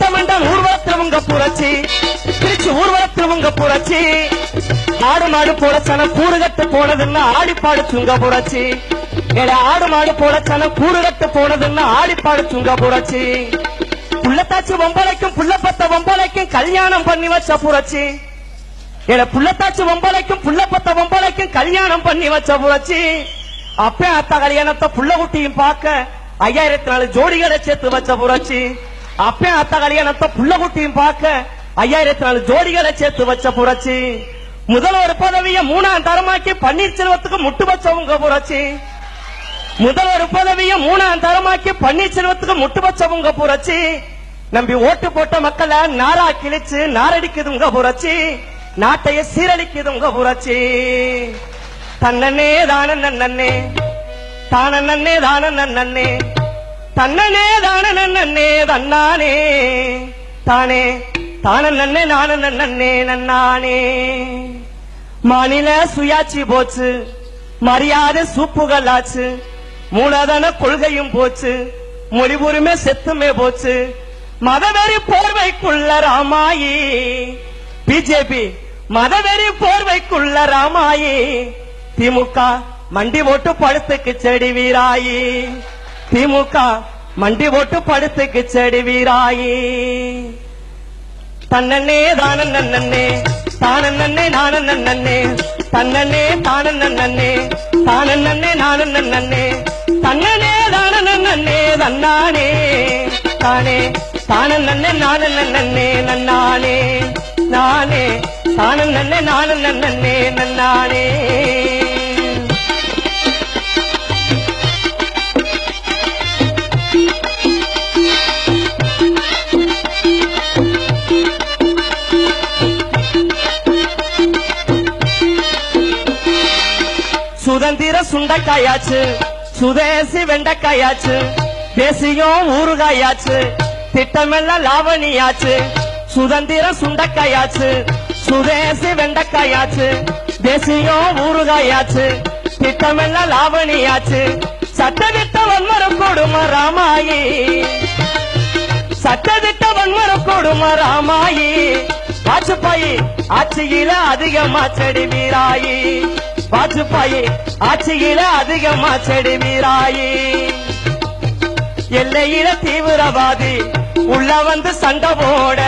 மண்டமண்டல் ஊர்வலத்திரவங்க புரட்சி திருச்சி ஊர்வலத்திரவங்க புரட்சி ஆடு மாடு போலச்சன கூறுகட்டு போனதுன்னு ஆடிப்பாடு சுங்க புரட்சி ஆடு மாடு போலச்சன கூறுகட்டு போனதுன்னு ஆடிப்பாடு சுங்க புரட்சி புள்ளத்தாச்சி வம்பளைக்கும் புள்ளப்பத்த வம்பளைக்கும் கல்யாணம் பண்ணி வச்ச புரட்சி புள்ளத்தாச்சி வம்பளைக்கும் புள்ளப்பத்த வம்பளைக்கும் கல்யாணம் பண்ணி வச்ச புரட்சி அப்ப அத்த கல்யாணத்தை புள்ள குட்டியும் பார்க்க 5004 ஜோடிகளை சேர்த்து வச்ச புரட்சி அப்ப அத்த கல்யாணத்தை புள்ள குட்டியும் பார்க்க 5004 ஜோடிகளை சேர்த்து வச்ச புரட்சி முதல்வர் பதவியை 3ஆம் தரமாக்கி பன்னீர்செல்வத்துக்கு முட்டு வச்சவங்க புரட்சி முதல்வர் பதவியை 3ஆம் தரமாக்கி பன்னீர்செல்வத்துக்கு முட்டு வச்சவங்க புரட்சி நம்பி ஓட்டு போட்ட மக்களை நாரா கிழிச்சு நாரடிக்குதுங்க புரட்சி நாட்டைய சீரழிக்குதுங்க புரட்சி தன்னே தான நன்னே தான நன்னே தான நன்னே தன்னே தான நன்னே தன்னானே தானே தான நன்னே நான நன்னே நன்னானே மாநில சுயாட்சி போச்சு மரியாதை சூப்புகளாச்சு மூலதன கொள்கையும் போச்சு மொழி உரிமை செத்துமே போச்சு மதவெறி போர்வைக்குள்ள ராமாயி பிஜேபி மதவெறி போர்வைக்குள்ள ராமாயி திமுக மண்டி ஓட்டு படுத்துக்கு செடி வீராயி திமுக மண்டி ஓட்டு படுத்துக்கு செடி வீராயி தன்னே தான நன்னே தான நன்னே நான நன்னே தன்னே தான நன்னே தான நன்னே நான நன்னே தன்னே தான நன்னே தன்னானே தானே தான நன்னே நான நன்னே நன்னானே நானே தான நன்னே நான நன்னே நன்னானே சுதந்திர சுண்டைக்காயாச்சு சுதேசி வெண்டைக்காயாச்சு தேசியம் ஊறுகாயாச்சு திட்டமெல்லாம் லாவணியாச்சு சுதந்திர சுண்டைக்காயாச்சு சுதேசி வெண்டைக்காயாச்சு தேசியம் ஊறுகாயாச்சு திட்டமெல்லாம் லாவணியாச்சு சட்டதிட்ட வன்மரம் கொடும ராமாயி சட்டதிட்ட வன்மரம் கொடும ராமாயி வாஜ்பாயி ஆட்சியில அதிகமா செடி வீராயி வாஜ்பாயி ஆட்சியில அதிகமா செடி வீராயி எல்லையில தீவிரவாதி உள்ள வந்து சண்டை போட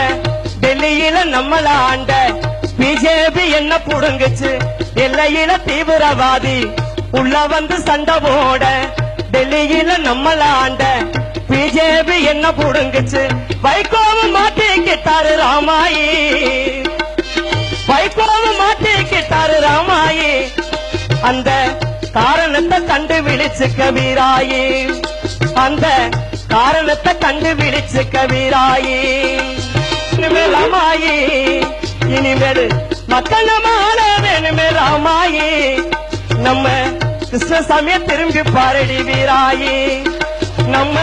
டெல்லியில நம்மள ஆண்ட பிஜேபி என்ன புடுங்குச்சு எல்லையில தீவிரவாதி உள்ள வந்து சண்டை போட டெல்லியில நம்மள ஆண்ட பிஜேபி என்ன புடுங்குச்சு வைகோவும் மாட்டிக்கிட்டாரு ராமாயி வைகோவும் மாட்டிக்கிட்டாரு ராமாயி அந்த காரணத்தை கண்டுபிடிச்சு கபீராயி அந்த காரணத்தை கண்டுபிடிச்சு கபீராயி இனிமேல் ராமாயி இனிமேல் மக்கள் நம்ம ஆள வேணுமே ராமாயி நம்ம கிருஷ்ணசாமிய திரும்பி பாரடி வீராயி நம்ம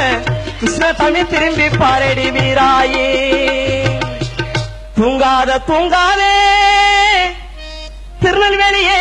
கிருஷ்ணசாமி திரும்பி பாரடி வீராயி தூங்காத தூங்காதே திருநெல்வேலியே